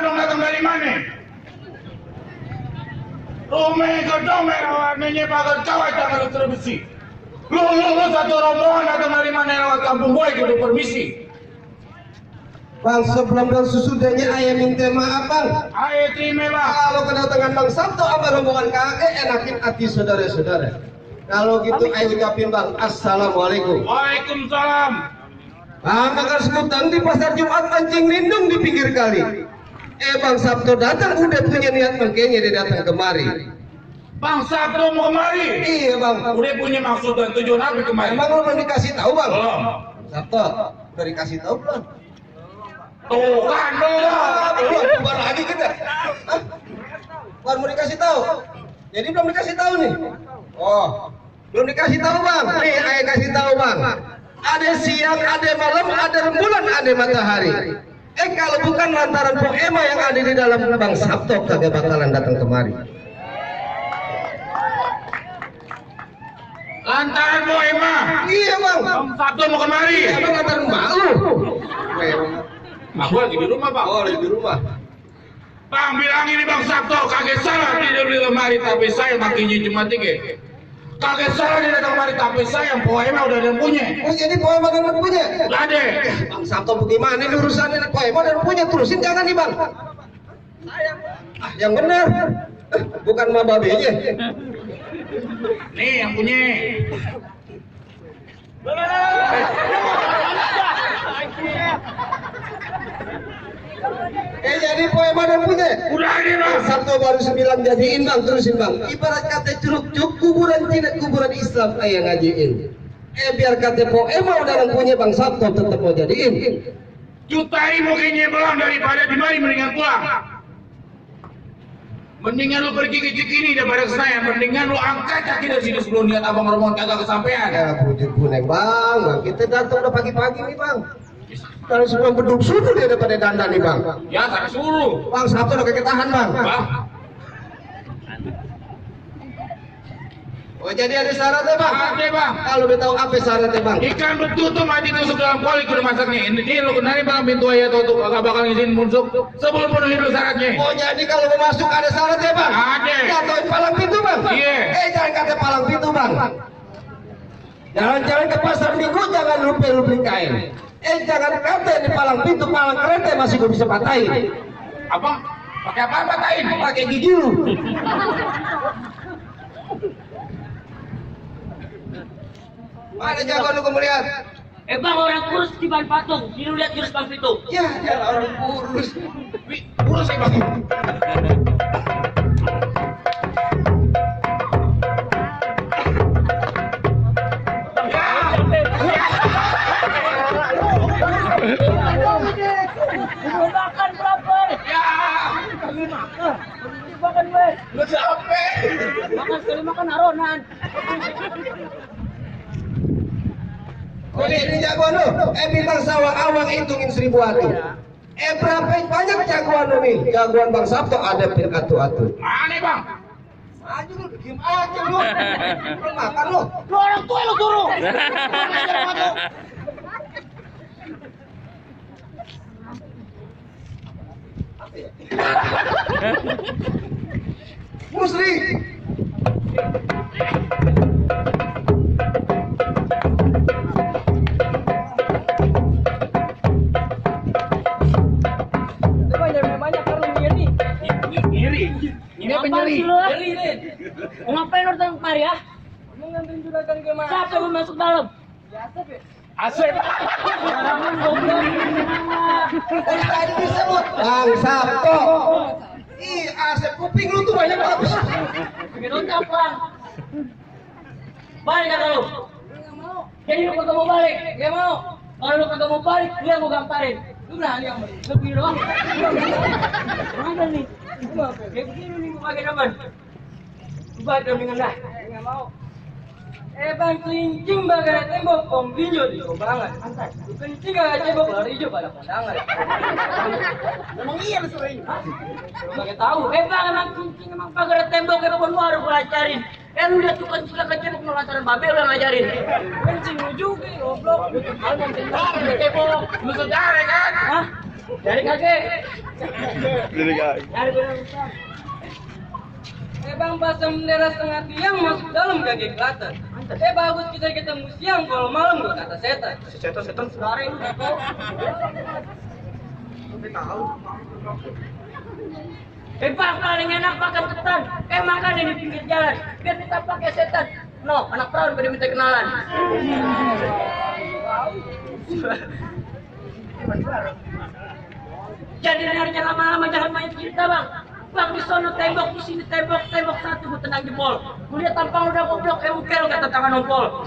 dong datang dari mana? Rumah gedong warnanya pakai cawat kalau terbesi. Lu satu rombongan datang dari mana lewat kampung gue gitu permisi. Bang, sebelum dan sesudahnya ayah minta maaf bang. Ayo terima bang. Kalau kedatangan Bang Sabto sama rombongan kakek enakin hati saudara-saudara. Kalau gitu ayo ucapin bang, assalamualaikum. Waalaikumsalam. Bakal sekutan di pasar Jumat Pancing Lindung di pinggir kali. Bang Sabto datang udah punya niat makanya dia datang kemari. Bang Sabto mau kemari? Iya bang. Udah punya maksud dan tujuan apa kemari? Emang lo belum dikasih tahu bang? Belum. Bang Sabto udah dikasih tahu belum? Tuh kan Belum. Baru lagi kita. Hah? Baru mau dikasih tahu. Jadi belum dikasih tahu nih. Oh, belum dikasih tahu bang. Nih, saya kasih tahu bang. Ada siang, ada malam, ada rembulan, ada matahari. Kalau bukan lantaran poema yang ada di dalam Bang Sabto kagak bakalan datang kemari. Lantaran poema. Iya bang. Bang Sabto mau kemari. Emang lantaran malu. Aku lagi di rumah bang. Oh, lagi di rumah. Bang bilang ini Bang Sabto kagak salah tidur di lemari tapi saya makinnya cuma 3. Kagak salah dia datang kemari tapi saya poema udah ada yang punya. Oh jadi poema dan punya? Ada. Bang Sabto bagaimana ini urusannya poema dan punya terusin jangan nih bang. Yang benar. Bukan mababenya. Nih yang punya. Jadi poema dan punya. Udah ada bang. Sabto baru 9 jadiin bang, terusin bang. Ibarat kata curug kuburan tidak kuburan Islam ayah ngajiin. Biar kata poema udah yang punya Bang Sabto tetap mau jadiin. Jutai mungkinnya pulang daripada di mari mendingan pulang. Mendingan lu pergi ke Cikini daripada ke saya. Mendingan lu angkat kaki dari sini sebelum niat abang rombongan kagak kesampean. Ya pujuk puneng bang, kita datang udah pagi-pagi nih bang. Kalau semua beduk sudah dia daripada dandan nih bang. Ya tak suruh. Bang Sabto udah ketahan bang. Bang. Oh jadi ada syaratnya bang? Ada bang. Kalau udah tahu apa syaratnya bang? Ikan betutu mati tusuk dalam kuali kudu masaknya. Ini lu kenalin bang pintu ayat tutup kagak bakal izin munsuk sebelum penuhi dulu syaratnya. Oh jadi kalau mau masuk ada syaratnya bang? Ada. Jatuhin palang pintu bang? Iya. Jangan kata palang pintu bang. Jalan-jalan ke pasar minggu jangan lupa lu beli kain. Jangan kata di palang pintu palang kereta masih gue bisa patahin. Apa? Pakai apa patahin? Pakai gigi lu. Mana jagoan lu kemuliaan? Bang orang kurus di ban patung, sini lihat jurus bang itu. Ya orang kurus. Urus saya bang. Makan berapa? Ya. Makan gue. Lu capek. Makan sekali makan aronan. Oh ini jagoan lu. Bintang sawah awang hitungin 1000 atu. Berapa banyak jagoan lu nih? Jagoan Bang Sabto ada pin atu-atu. Mana bang? Aja lu, diem aja lu. Lu makan lu. Lu orang tua lu suruh. Musri. Banyak karena nyeri. Nyeri. Ini apa nyeri? Nyeri nih. Mau ngapain lu datang kemari ya? Mau nganterin juragan gimana? Siapa yang masuk dalam? Biasa ya. Asep. Tadi disebut Bang Sabto. Asep kuping lu tuh banyak banget. Bikin ucap bang. Balik kata lu. Jadi lu kagak mau balik, gak mau. Kalau lu kagak mau balik, dia mau gamparin. Lu berani yang balik. Lu begini doang. Mana nih? Kayak begini nih gua pakai teman. Lu balik dong dengan dah. Gak mau. Bang kelincing bagai tembok pembinjo di banget. Santai. Lu kencing gak cebok lari hijau pada pandangan. Emang iya lu sering. Gak tahu. Bang emang kencing emang pagar tembok kayak pohon baru gua ajarin. Lu lihat tuh kencing gak cebok ngelantaran babe lu yang ngajarin. Kencing lu juga goblok. Lu tuh kalau mau tembok cebok. Lu saudara kan? Hah? Dari kakek. Jadi guys. Dari benang besar. Bang pasang bendera setengah tiang masuk dalam kaki kelatan. Bagus kita ketemu siang kalau malam gua kata setan. Setan sekarang udah kok. Tahu. Bang paling enak makan ketan. Makan di pinggir jalan. Biar kita pakai setan. No, anak perawan pada minta kenalan. Jadi dengarnya lama-lama jangan main cerita bang. Bang di sono tembok, di sini tembok, tembok satu gue tenang jempol. Gue lihat tampang udah goblok, ukel kata tangan nompol.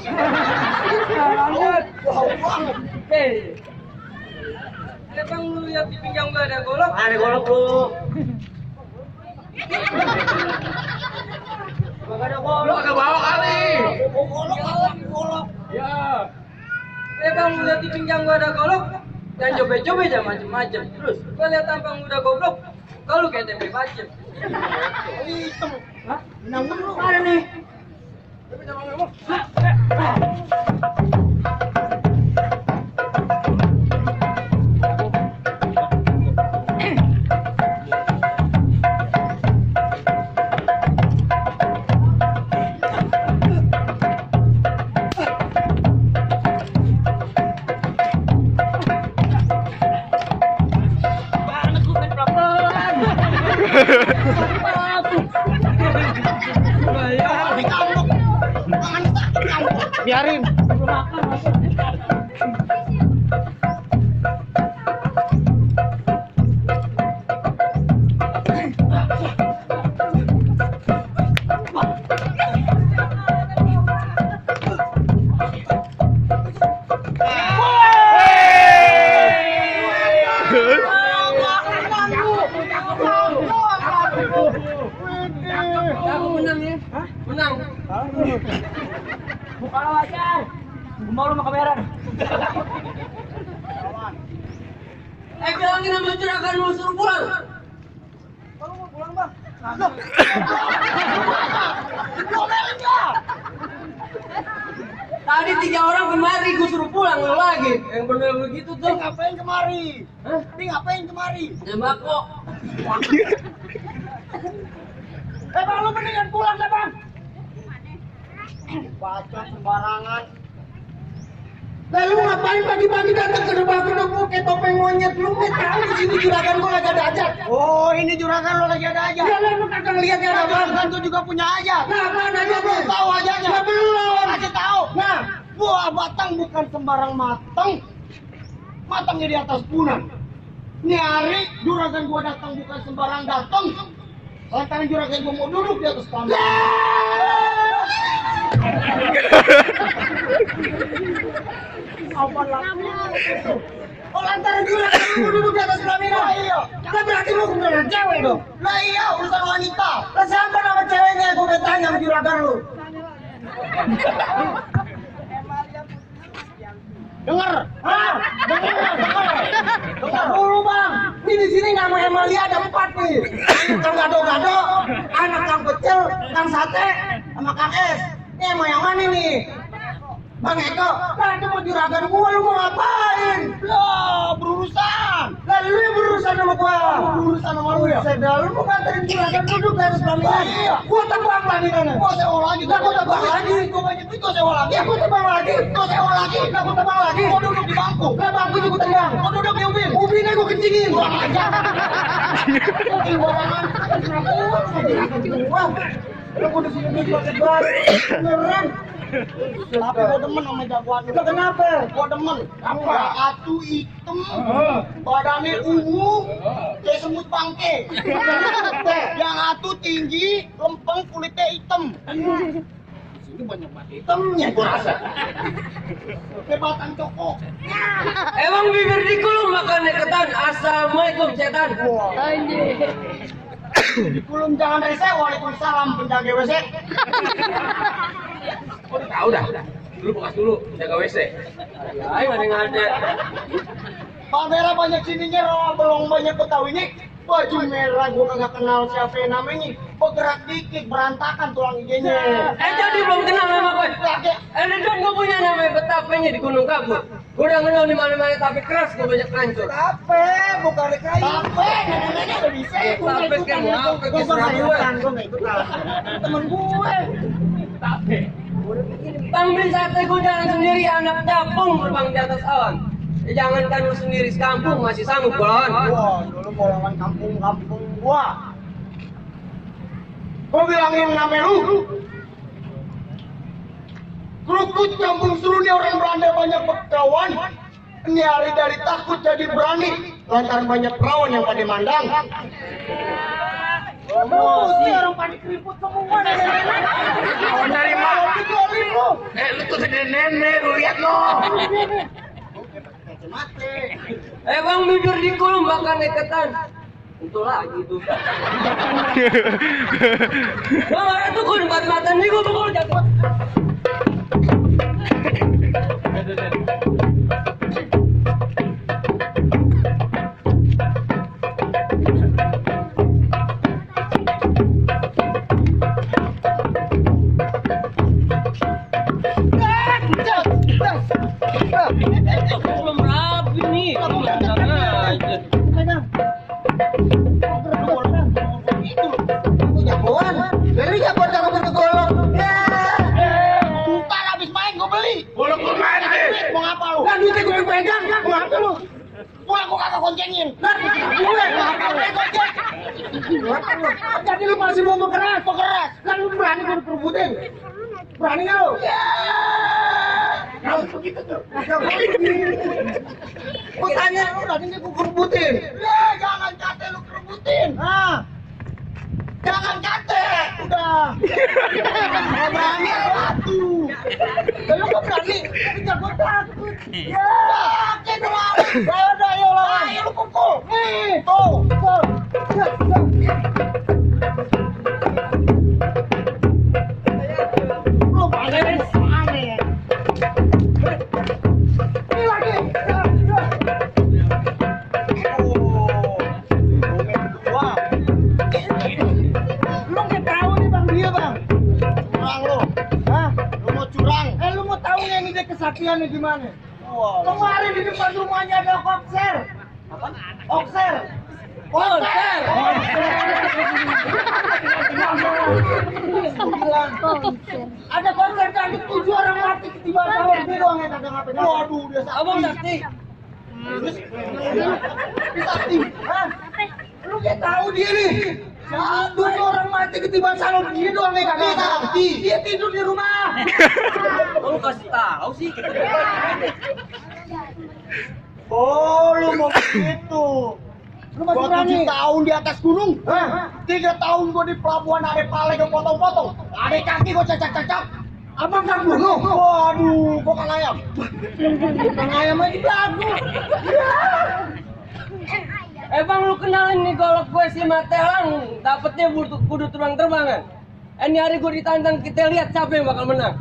Bang lu lihat di pinggang gue ada golok? Ada golok lu. Gak ada golok. Ke bawah kali. Golok. Ya. Bang lu lihat di pinggang gue ada golok? Dan coba-coba aja macem-macem. Terus gue lihat tampang udah goblok. Kalau kayak tempe bacem. Hitam. Hah? Benang lu mana nih? Biarin. Aku menang ya? Hah? Menang. Buka wajar. Mau lu sama kameran. Bilangin sama juragan lu suruh pulang. Kalau mau pulang bang. Ngomelin gak? Tadi 3 orang kemari, gue suruh pulang lu lagi. Yang bener begitu tuh. Ngapain kemari? Hah? Ngapain kemari? Nembak kok. Bang lu mendingan pulang deh bang. Baca sembarangan. Lalu ngapain pagi-pagi datang ke depan gua kayak topeng monyet lu nggak tahu di sini juragan gua lagi ada ajak. Oh ini juragan lu lagi ada ajak. Ya lu kagak ngeliat ya bang. Kan gua juga punya ajak. Nah mana aja belum tahu ajaknya. Ya belum. Kasih tahu. Nah buah batang bukan sembarang matang. Matangnya di atas punan. Nih hari juragan gua datang bukan sembarang datang. Lantaran juragan gua mau duduk di atas tanah. Oh lantaran juragan gua mau duduk di atas pelaminan. Iya. Kan berarti lu beneran cewek dong. Lah iya urusan wanita. Lah siapa nama ceweknya gua udah tanya sama juragan lu. Dengar. Dengar dulu bang. Ini di sini nama Emalia ada 4 nih. Kang Gado-Gado, anak Kang Pecel, Kang Sate, sama Kang Es. Ini mau yang mana nih? Bang Eko, lah itu mau juragan gua, lu mau ngapain? Lah berurusan. Lah lu yang berurusan sama gua. Berurusan sama lu ya? Sedal, lu mau nganterin juragan duduk di atas pelaminan. Iya. Gua tebang pelamинannya. Gua sewa lagi. Lah gua tebang lagi. Gua banyak duit, gua sewa lagi. Ya gua tebang lagi. Gua sewa lagi. Lah gua tebang lagi. Gua duduk di bangku. Lah bangku juga tendang. Gua duduk di ubin. Ubinnya gua kencingin. Gua aja. Kencing barangan. Lu gua di sini gua sebat. Beneran. Tapi gua demen sama jagoan lu. Kenapa? Gua demen. Apa? Atu hitam, badannya ungu, kayak semut bangke. Yang atu tinggi, lempeng, kulitnya hitam. Sini banyak banget hitamnya gua rasa. Kayak batang cokok. Emang bibir dikulum makannya ketan. Assalamualaikum setan. Anjir. Dikulum jangan rese, waalaikumsalam penjaga WC. Oh, udah tahu dah. Dulu bekas dulu jaga WC. Ayo mana yang ada. Pak merah banyak sininya, rawa belum banyak betawinya. Baju merah gua kagak kenal siapa yang namanya. Bergerak dikit berantakan tulang igenya. Jadi belum kenal nama gue. Ada dong gue punya nama betapanya di Gunung Kabur. Gue udah kenal di mana-mana tapi keras gue banyak hancur. Tape, bukan kayu. Tape, nenek-nenek udah bisa. Tape kan mau ke Surabaya. Gue nggak ikutan. Temen gue. Tape. Bang beli sate gue jalan sendiri anak capung terbang di atas awan. Jangankan lu sendiri sekampung masih sanggup gua lawan. Wah, dulu mau lawan kampung-kampung gua. Gua bilangin nama lu. Kerukut kampung suruh nih orang Belanda banyak berkawan. Ini hari dari takut jadi berani. Lantaran banyak perawan yang pada mandang. Promosi orang pada keriput semua. Kawan dari mana? Lu tuh nenek, lu lihat no. Bang bibir di kulum makan iketan. Itu lagi tuh. Bang ada tuh kun matan nih gua bakal jatuh. Belum rapi nih. Aja. Jagoan, dari jagoan cara bergolok. Bukan habis main gue beli. Bolok lu main deh. Mau ngapa lu? Kan duitnya gue pegang. Mau ngapa lu? Pulang gue kagak goncengin. Gue ngapa lu? Jadi lu masih mau berkeras? Berkeras. Kan lu berani gue diperbutin. Berani nggak lu? Harus begitu tuh. Gue tanya lu berani gue kerebutin. Jangan kate lu kerebutin. Jangan kate. Udah. Gak berani waktu. Lu kok berani? Tapi jago takut. Ya. Yakin lu lawan. Udah ayo lawan. Ayo lu pukul. Nih. Tuh. Lu paling aneh. Ini lagi. Lu nggak tahu nih bang dia bang. Curang lu. Hah? Lu mau curang? Lu mau tahu nggak ini dia kesaktiannya gimana? Kemarin di depan rumahnya ada okser. Apa? Okser. Okser. Ada konser tadi 7 orang mati ketimbang kalau dia doang yang kagak ngapain. Waduh, dia sakti. Abang sakti. Sakti. Hah? Lu kayak tahu dia nih. 7 orang mati ketimbang salon dia doang yang kagak sakti. Dia tidur di rumah. Lu kasih tahu sih. Oh, lu mau begitu. Lu masih berani? 7 tahun di atas gunung. Hah? 3 tahun gua di pelabuhan ada pale gua potong-potong. Ada kaki gua cacak-cacak. Abang kan bunuh. Waduh, gua kan ayam. Kan ayam aja belagu. Bang lu kenalin nih golok gue si Matelang. Dapetnya kudu terbang-terbangan. Ini hari gue ditantang, kita lihat siapa yang bakal menang.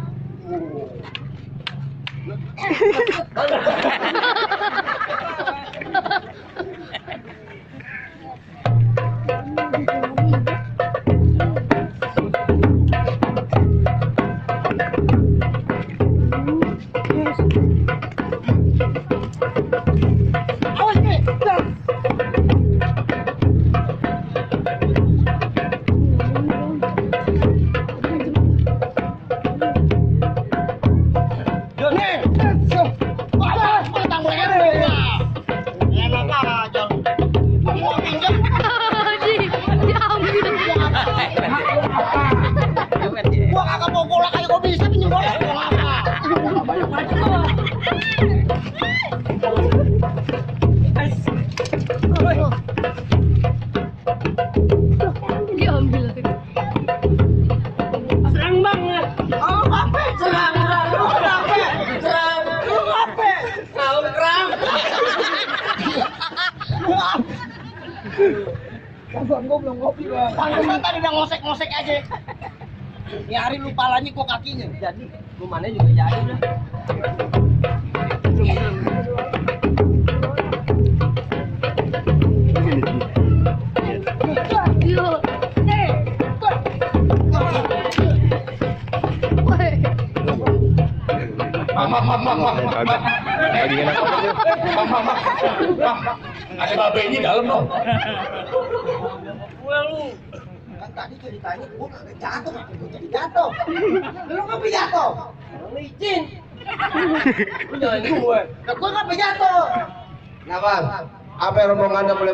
Awas nih. Gua kagak mau golak aja kok bisa pinjem golak. Gua apa? Diambil. Serang banget. Oh, ngape? Serang. Lu ngape? Serang. Lu ngape? Tahu kerang. Bang, gua belum ngopi, Bang. Pantesan tadi udah ngosek-ngosek aja. Ini hari lu palanya gua kakinya. Jadi, gue mana juga jadi udah. Yuk. Mak. Lagi enak apa tuh? Bang, ada babenya dalam dong. Gue lu. Kan tadi ceritanya gua kagak jatuh, gua jadi jatuh. Lu ngapa jatuh? Lu izin. Lu jangan gue. Nah, gua ngapa jatuh? Nah, Bang, apa yang rombongannya boleh